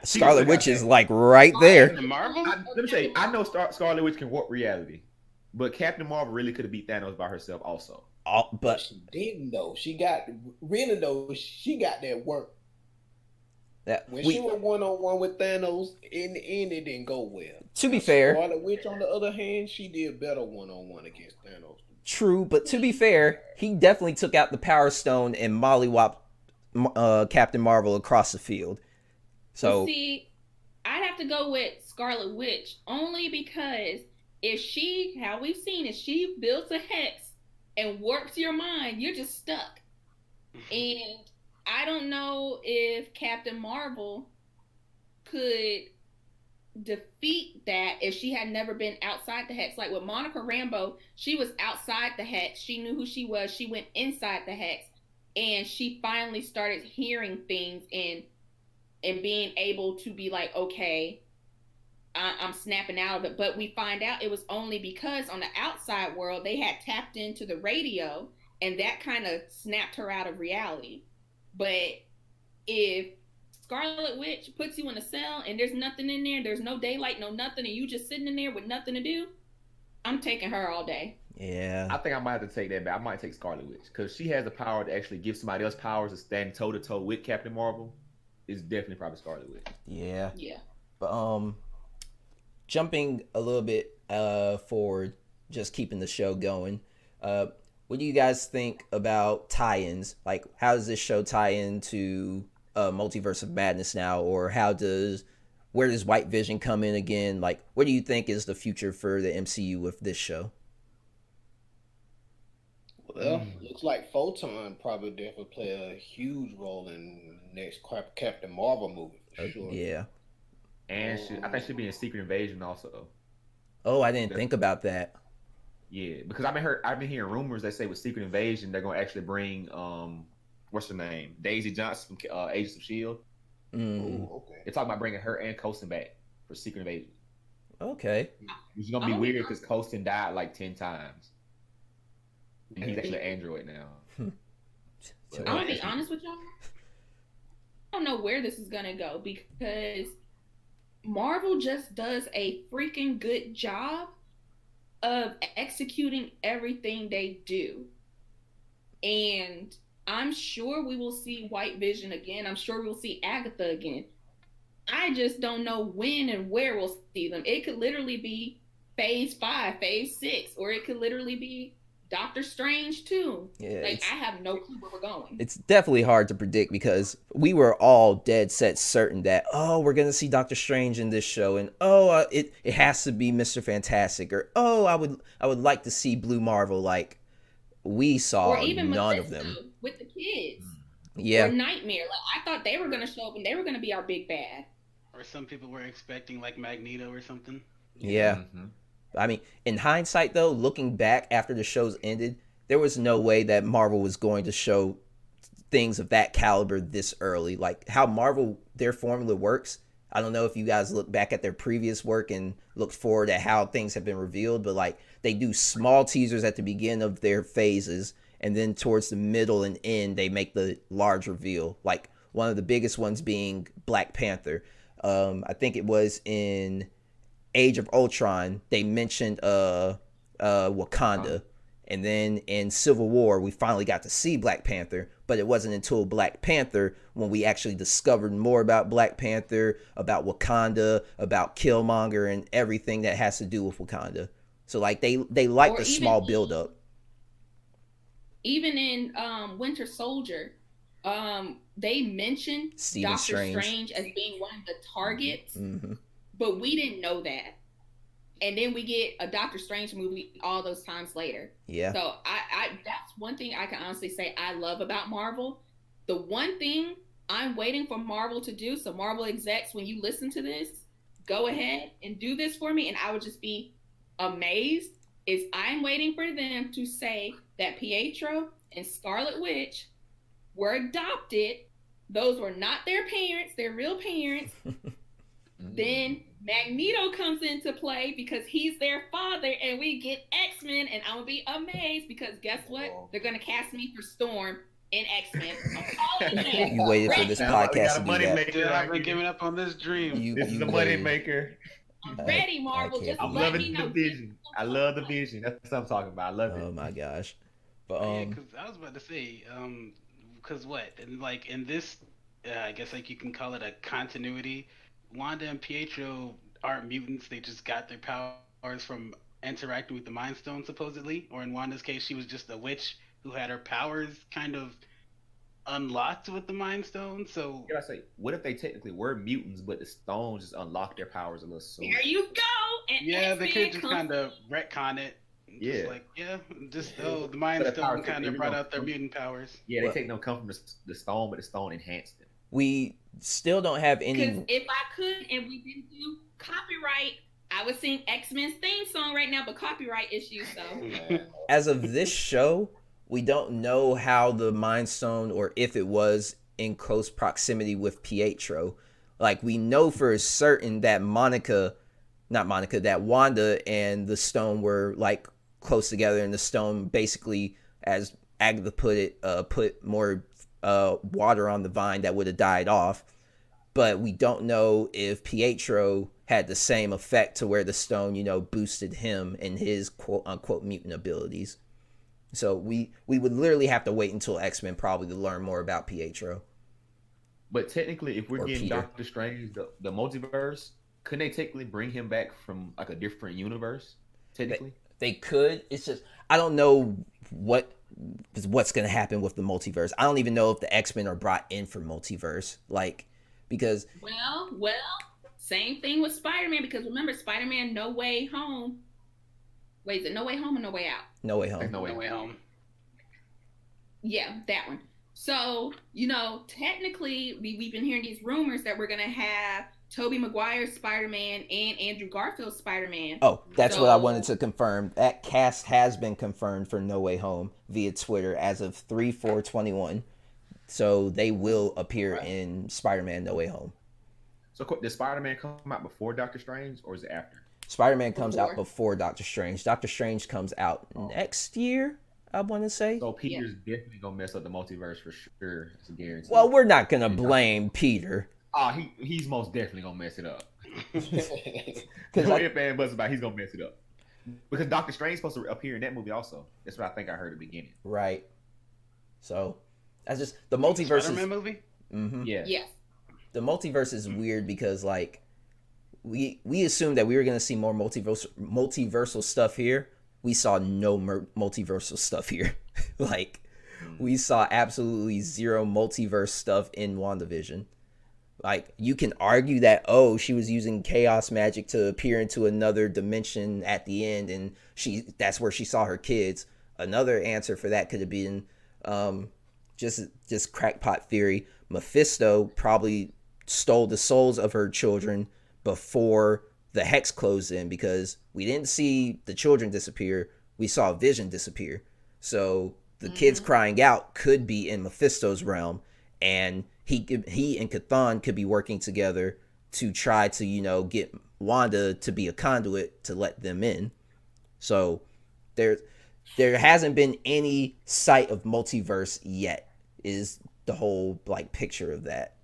Scarlet Witch is that. like right there. Captain Marvel? Let me say I know Scarlet Witch can warp reality, but Captain Marvel really could have beat Thanos by herself also. But she didn't though. She got that work. When she went 1-on-1 with Thanos, in the end, it didn't go well. To be fair, Scarlet Witch, on the other hand, she did better 1-on-1 against Thanos. True, but to be fair, he definitely took out the Power Stone and mollywopped Captain Marvel across the field. So see, I'd have to go with Scarlet Witch only because how we've seen, if she builds a hex and warps your mind, you're just stuck. And I don't know if Captain Marvel could defeat that if she had never been outside the hex. Like with Monica Rambeau, she was outside the hex. She knew who she was. She went inside the hex, and she finally started hearing things and being able to be like, okay, I'm snapping out of it. But we find out it was only because on the outside world they had tapped into the radio, and that kind of snapped her out of reality. But if Scarlet Witch puts you in a cell and there's nothing in there, there's no daylight, no nothing, and you just sitting in there with nothing to do, I'm taking her all day. Yeah. I think I might have to take that back. I might take Scarlet Witch because she has the power to actually give somebody else powers to stand toe to toe with Captain Marvel. It's definitely probably Scarlet Witch. Yeah. Yeah. But jumping a little bit forward, just keeping the show going. What do you guys think about tie-ins? Like, how does this show tie into Multiverse of Madness now, or where does White Vision come in again? Like, what do you think is the future for the MCU with this show? Well, looks like Photon probably definitely play a huge role in the next Captain Marvel movie for sure. Yeah. And I think she'll be in Secret Invasion also. Oh, I didn't think about that. Yeah, because I've been hearing rumors that say with Secret Invasion they're gonna actually bring what's her name, Daisy Johnson from Agents of Shield. Oh, okay. They're talking about bringing her and Coulson back for Secret Invasion. Okay. Which is gonna be weird because Coulson died like 10 times, and he's actually an android now. I'm gonna be honest with y'all. I don't know where this is gonna go because Marvel just does a freaking good job of executing everything they do. And I'm sure we will see White Vision again. I'm sure we'll see Agatha again. I just don't know when and where we'll see them. It could literally be Phase 5, Phase 6, or it could literally be Doctor Strange too. Yeah, like I have no clue where we're going. It's definitely hard to predict because we were all dead set certain that we're gonna see Doctor Strange in this show, and it has to be Mr. Fantastic, or I would like to see Blue Marvel. Like we saw or even none Mephisto of them with the kids. Yeah. Or Nightmare. Like I thought they were gonna show up and they were gonna be our big bad. Or some people were expecting like Magneto or something. Yeah. Mm-hmm. I mean, in hindsight, though, looking back after the shows ended, there was no way that Marvel was going to show things of that caliber this early. Like, how Marvel, their formula works, I don't know if you guys look back at their previous work and look forward at how things have been revealed, but, like, they do small teasers at the beginning of their phases, and then towards the middle and end, they make the large reveal. Like, one of the biggest ones being Black Panther. I think it was in Age of Ultron, they mentioned Wakanda, and then in Civil War we finally got to see Black Panther, but it wasn't until Black Panther when we actually discovered more about Black Panther, about Wakanda, about Killmonger, and everything that has to do with Wakanda. So like they like the small build up. Even in Winter Soldier, they mentioned Doctor Strange as being one of the targets. Mm-hmm. But we didn't know that. And then we get a Doctor Strange movie all those times later. Yeah. So I that's one thing I can honestly say I love about Marvel. The one thing I'm waiting for Marvel to do, so Marvel execs, when you listen to this, go ahead and do this for me, and I would just be amazed, is I'm waiting for them to say that Pietro and Scarlet Witch were adopted. Those were not their parents, their real parents. Then Magneto comes into play because he's their father, and we get X-Men, and I'm gonna be amazed because guess what? They're gonna cast me for Storm in X-Men. You waited for this podcast to do that. Dude, I've been giving up on this dream. This is a money maker. I'm ready, Marvel. Just let me know. I love the vision. That's what I'm talking about. I love it. Oh my gosh. But because I was about to say, because what, and like in this, I guess like you can call it a continuity. Wanda and Pietro aren't mutants; they just got their powers from interacting with the Mind Stone, supposedly. Or in Wanda's case, she was just a witch who had her powers kind of unlocked with the Mind Stone. So I say, what if they technically were mutants, but the stone just unlocked their powers a little sooner? There you go. And yeah, they could just kind of retcon it. Yeah, the Mind Stone kind of brought out their mutant powers. Yeah, they take no comfort from the stone, but the stone enhanced them. We still don't have any. Because if I could, and we didn't do copyright, I would sing X-Men's theme song right now, but copyright issues. So as of this show, we don't know how the Mind Stone, or if it was in close proximity with Pietro. Like, we know for certain that that Wanda and the stone were like close together, and the stone basically, as Agatha put it, put more water on the vine that would have died off. But we don't know if Pietro had the same effect to where the stone, boosted him and his quote unquote mutant abilities. So we would literally have to wait until X-Men probably to learn more about Pietro. But technically, if we're getting Peter. Doctor Strange, the multiverse, couldn't they technically bring him back from like a different universe? Technically, they could. It's just I don't know what's going to happen with the multiverse. I don't even know if the X-Men are brought in for multiverse, because well, same thing with Spider-Man, because remember Spider-Man No Way Home. Wait, is it No Way Home or No Way Out? No Way Home. No Way Home. Yeah, that one. So, technically, we've been hearing these rumors that we're going to have Tobey Maguire's Spider-Man and Andrew Garfield's Spider-Man. Oh, that's what I wanted to confirm. That cast has been confirmed for No Way Home via Twitter as of 3/4/21. So they will appear in Spider-Man No Way Home. So does Spider-Man come out before Doctor Strange, or is it after? Spider-Man comes out before Doctor Strange. Doctor Strange comes out next year, I want to say. So Peter's definitely going to mess up the multiverse for sure. It's a guarantee. Well, we're not going to blame Peter. He's most definitely going to mess it up. Because he's going to mess it up. Because Doctor Strange is supposed to appear in that movie also. That's what I think I heard at the beginning. Right. So, that's just, the multiverse Spider-Man movie? Mm-hmm. Yeah. Yes. The multiverse is weird because, like, we assumed that we were going to see more multiversal stuff here. We saw no multiversal stuff here. Like, we saw absolutely zero multiverse stuff in WandaVision. Like, you can argue that, she was using chaos magic to appear into another dimension at the end, and that's where she saw her kids. Another answer for that could have been just crackpot theory. Mephisto probably stole the souls of her children before the hex closed in, because we didn't see the children disappear. We saw Vision disappear. So the kids crying out could be in Mephisto's realm, and he and Chthon could be working together to try to, get Wanda to be a conduit to let them in. So there hasn't been any sight of multiverse yet, is the whole picture of that.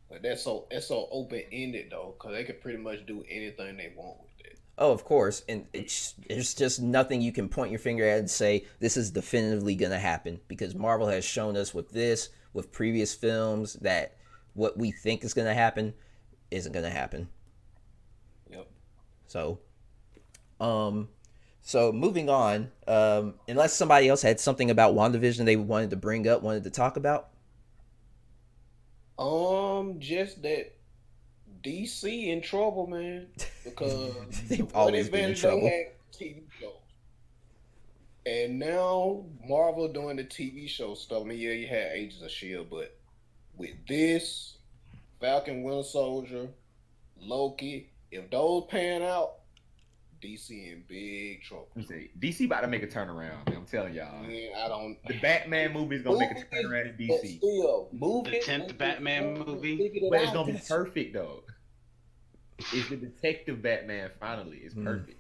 But that's so open ended though, because they could pretty much do anything they want with it. Oh, of course, and it's just nothing you can point your finger at and say this is definitively gonna happen, because Marvel has shown us with previous films that what we think is gonna happen isn't gonna happen. Yep. So moving on, unless somebody else had something about WandaVision they wanted to talk about. Just that DC in trouble, man. Because they've always been in trouble. They had TV shows. And now Marvel doing the TV show stuff. I mean, yeah, you had Agents of S.H.I.E.L.D., but with this, Falcon, Winter Soldier, Loki, if those pan out, DC in big trouble. DC about to make a turnaround, man. I'm telling y'all. Man, the Batman movie is gonna make a turnaround in DC. Still, the 10th Batman movie. But it's gonna be perfect though. It's the detective Batman. Finally, it's perfect.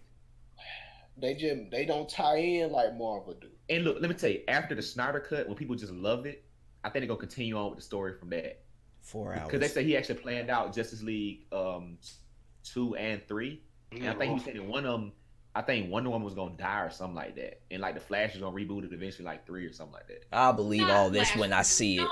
They don't tie in like Marvel do. And look, let me tell you, after the Snyder cut, when people just loved it, I think they're gonna continue on with the story from that. 4 hours. Because they say he actually planned out Justice League 2 and 3. And I think he was saying in one of them, I think Wonder Woman was gonna die or something like that. And like the Flash is gonna reboot it eventually, like 3 or something like that. I'll believe all this when I see it.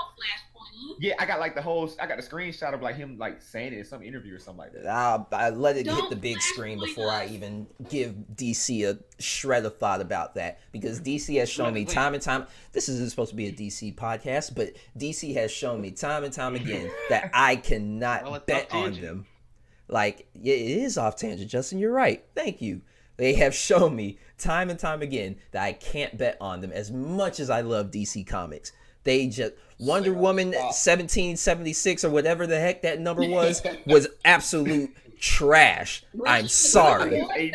Yeah, I got like the screenshot of like him like saying it in some interview or something like that. I let it hit the big screen before I even give DC a shred of thought about that, because DC has shown me time and time. This isn't supposed to be a DC podcast, but DC has shown me time and time again that I cannot bet on them. Like, yeah, it is off tangent, Justin. You're right. Thank you. They have shown me time and time again that I can't bet on them as much as I love DC Comics. They just Wonder Woman 1776 or whatever the heck that number was absolute trash. I'm sorry. Man,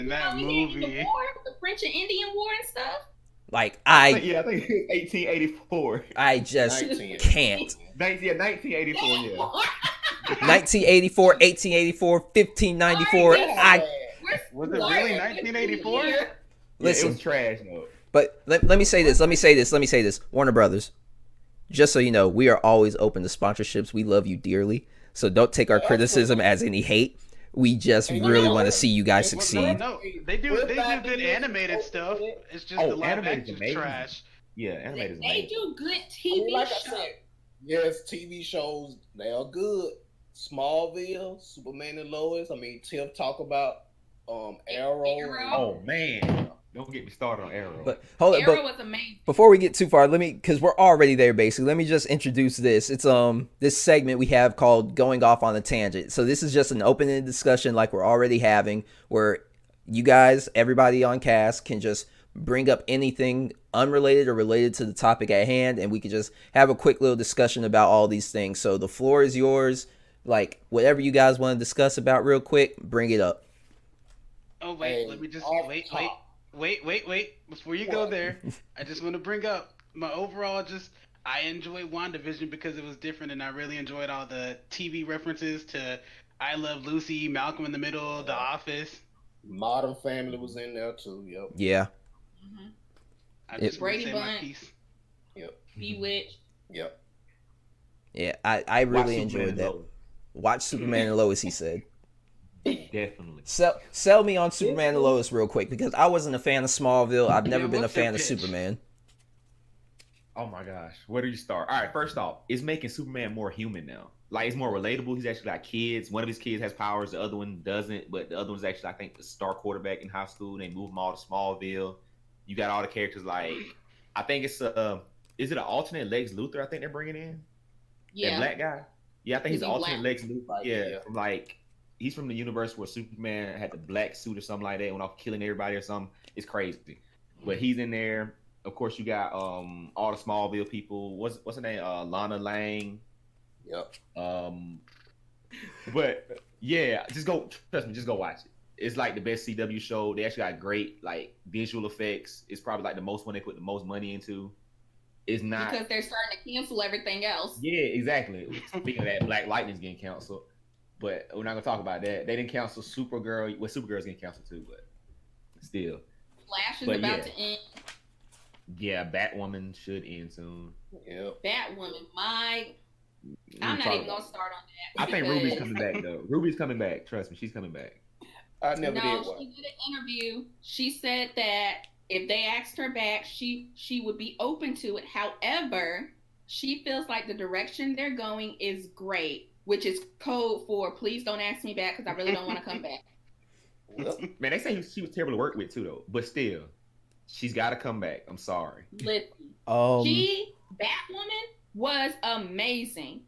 that movie. The French and Indian War and stuff. Like I think 1884. I just can't. 1984. Yeah. 1984, 1884, 1594. Was it really 1984? Listen, it was trash, though. But let me say this. Warner Brothers, just so you know, we are always open to sponsorships. We love you dearly. So don't take our criticism as any hate. We just really want to see you guys succeed. No, they do good animated stuff. It's just the live action trash. Yeah, animated. They do good TV shows. Yes, TV shows, they are good. Smallville, Superman and Lois. I mean, Tiff talk about Arrow. Oh man, don't get me started on Arrow. But hold on, Arrow was amazing. Before we get too far, because we're already there basically. Let me just introduce this. It's this segment we have called "Going Off on a Tangent." So this is just an open-ended discussion like we're already having, where you guys, everybody on cast, can just bring up anything unrelated or related to the topic at hand, and we can just have a quick little discussion about all these things. So the floor is yours. Like, whatever you guys want to discuss about real quick, bring it up. Oh, wait, let me just wait. Before you go there, I just want to bring up my overall I enjoyed WandaVision because it was different, and I really enjoyed all the TV references to I Love Lucy, Malcolm in the Middle, The Office. Modern Family was in there too, yep. Yeah. Mm-hmm. I just Brady want to say my Bunch. piece. Yep. Bewitched. Yep. Yeah, I really enjoyed that. Watch Superman and Lois, he said. Definitely. Sell me on Superman and Lois real quick, because I wasn't a fan of Smallville. I've never been a fan of Superman. Oh my gosh, where do you start? All right, first off, it's making Superman more human now. Like, it's more relatable. He's actually got kids. One of his kids has powers, the other one doesn't. But the other one's actually, I think, the star quarterback in high school. They move him all to Smallville. You got all the characters like, I think it's is it an alternate Lex Luthor? I think they're bringing in. Yeah. That black guy. Yeah, I think he's an alternate black? Lex Luthor. Yeah, from like, he's from the universe where Superman had the black suit or something like that, went off killing everybody or something. It's crazy. But he's in there. Of course, you got all the Smallville people. What's her name? Lana Lang. Yep. But yeah, trust me, just go watch it. It's like the best CW show. They actually got great like visual effects. It's probably like the most one they put the most money into. It's not because they're starting to cancel everything else. Yeah, exactly. Speaking of that, Black Lightning's getting canceled, but we're not gonna talk about that. They didn't cancel Supergirl. Well, Supergirl's getting canceled too, but still. Flash is about to end. Yeah, Batwoman should end soon. Yep. Batwoman, I'm not even gonna start on that. I think Ruby's coming back though. Ruby's coming back. Trust me, she's coming back. I never did one. She did an interview. She said that if they asked her back, she would be open to it. However, she feels like the direction they're going is great, which is code for please don't ask me back because I really don't want to come back. Man, they say she was terrible to work with too though, but still, she's got to come back. I'm sorry. Listen, Batwoman was amazing.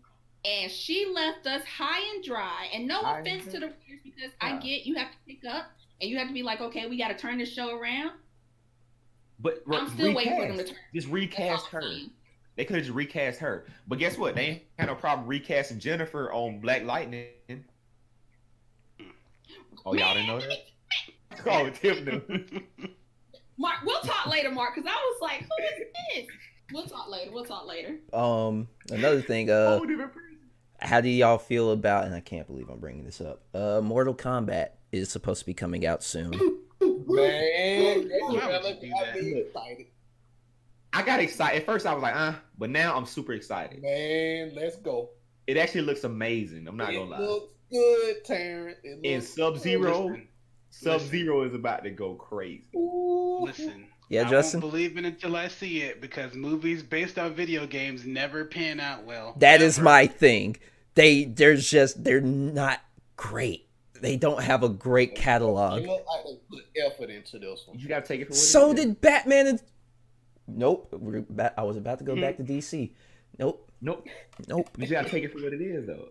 And she left us high and dry. And no offense to the writers, because I get you have to pick up and you have to be like, okay, we got to turn this show around. But I'm still waiting for them to turn. Just recast her. They could have just recast her. But guess what? They ain't had no problem recasting Jennifer on Black Lightning. Oh, y'all didn't know that? Oh, Tiff knew. Mark, we'll talk later, Mark, because I was like, who is this? We'll talk later. Another thing, how do y'all feel about? And I can't believe I'm bringing this up. Mortal Kombat is supposed to be coming out soon. Man, I got excited. At first, I was like, but now I'm super excited. Man, let's go. It actually looks amazing. I'm not gonna lie. It looks good, Terrence. And Sub-Zero is about to go crazy. Listen. Yeah, Justin? I won't believe it until I see it because movies based on video games never pan out well. That is my thing. They're not great. They don't have a great catalog. They look like they put effort into this one. You gotta take it for what So it is. did Batman. Nope. I was about to go back to DC. Nope. You just gotta take it for what it is, though.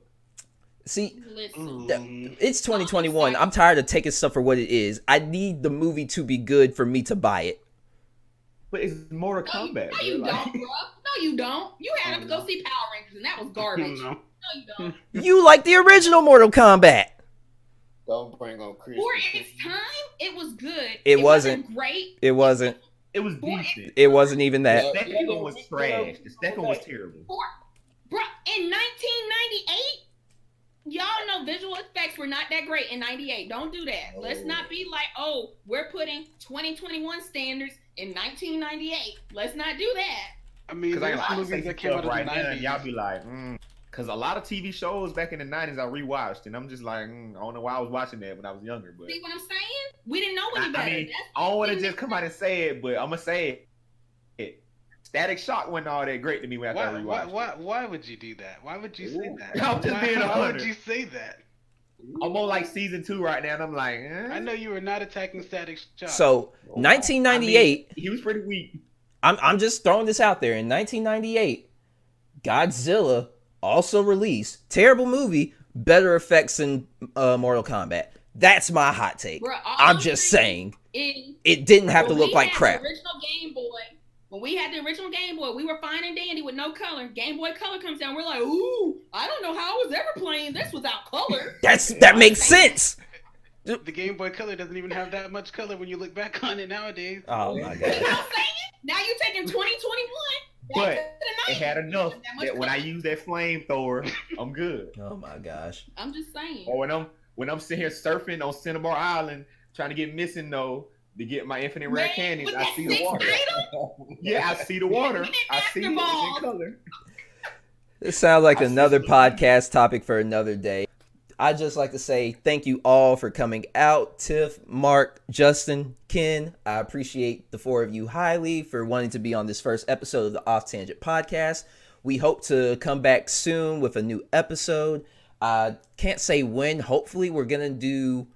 See, Listen. it's 2021. I'm tired of taking stuff for what it is. I need the movie to be good for me to buy it. But it's Mortal Kombat. No, you don't, bro. No, you don't. You had to go see Power Rangers, and that was garbage. No, you don't. You like the original Mortal Kombat. Don't bring on Chris. For its time, it was good. It wasn't great. It wasn't. It was decent. It wasn't even that. The second one was trash. The second one was terrible. Bro, in 1998, y'all know visual effects were not that great in 98. Don't do that. Let's not be like, oh, we're putting 2021 standards in 1998. Let's not do that. I mean, Because there's movies that came out in right the now, 90s. y'all be like, Because a lot of TV shows back in the 90s I rewatched, and I'm just like, I don't know why I was watching that when I was younger. But See what I'm saying? We didn't know any better. I mean, I don't want to just come out and say it, but I'm going to say it. Static Shock wasn't all that great to me when I rewatched it. Why would you do that? Why would you say that? I'm just being Why would 100. you say that? I'm on like season 2 right now, and I'm like, I know you were not attacking Static Shock. So 1998. I mean, he was pretty weak. I'm just throwing this out there. In 1998, Godzilla also released terrible movie, better effects than Mortal Kombat. That's my hot take. Bro, I'm just saying it didn't have to look like crap. The original Game Boy. When we had the original Game Boy, we were fine and dandy with no color. Game Boy Color comes down, we're like, ooh, I don't know how I was ever playing this without color. That makes sense. The Game Boy Color doesn't even have that much color when you look back on it nowadays. Oh my god. You know what I'm saying? Now you're taking 2021. But back to the it had 90s. enough That that when I use that flamethrower, I'm good. Oh my gosh. I'm just saying. Or when I'm sitting here surfing on Cinnabar Island trying to get missing though to get my infinite rare Man, cannons, with I that see the water. Yeah, I see the water. I see it in color. This sounds like another podcast topic for another day. I'd just like to say thank you all for coming out. Tiff, Mark, Justin, Ken, I appreciate the four of you highly for wanting to be on this first episode of the Off Tangent podcast. We hope to come back soon with a new episode. Can't say when. Hopefully we're going to do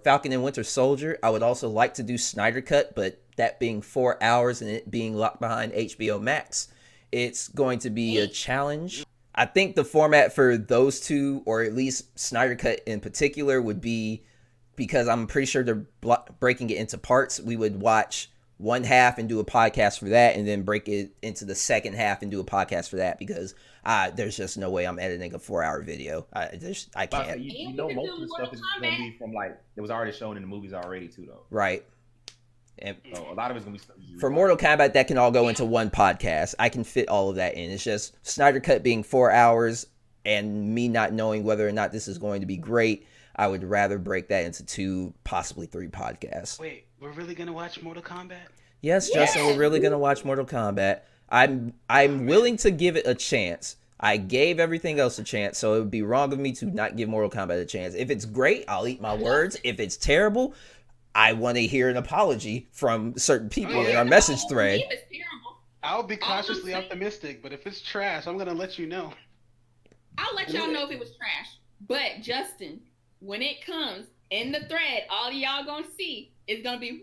Falcon and Winter Soldier. I would also like to do Snyder Cut, but that being 4 hours and it being locked behind HBO Max, it's going to be a challenge. I think the format for those two, or at least Snyder Cut in particular, would be, because I'm pretty sure they're breaking it into parts, we would watch one half and do a podcast for that, and then break it into the second half and do a podcast for that, because there's just no way I'm editing a 4-hour video. I can't. You know, most of the stuff is going to be from like it was already shown in the movies already too, though. Right. And so a lot of it's going to be for Mortal Kombat, that can all go into one podcast. I can fit all of that in. It's just Snyder Cut being 4 hours and me not knowing whether or not this is going to be great. I would rather break that into 2, possibly 3 podcasts. Wait, we're really gonna watch Mortal Kombat? Yes, Justin, we're really gonna watch Mortal Kombat. I'm willing to give it a chance. I gave everything else a chance, so it would be wrong of me to not give Mortal Kombat a chance. If it's great, I'll eat my words. If it's terrible, I want to hear an apology from certain people in our message thread. I'll be cautiously optimistic, but if it's trash, I'm gonna let you know. I'll let y'all know if it was trash. But Justin, when it comes in the thread, all of y'all gonna see is gonna be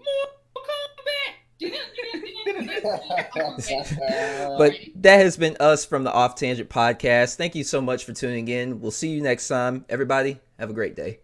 But that has been us from the Off Tangent podcast. Thank you so much for tuning in. We'll see you next time. Everybody, have a great day.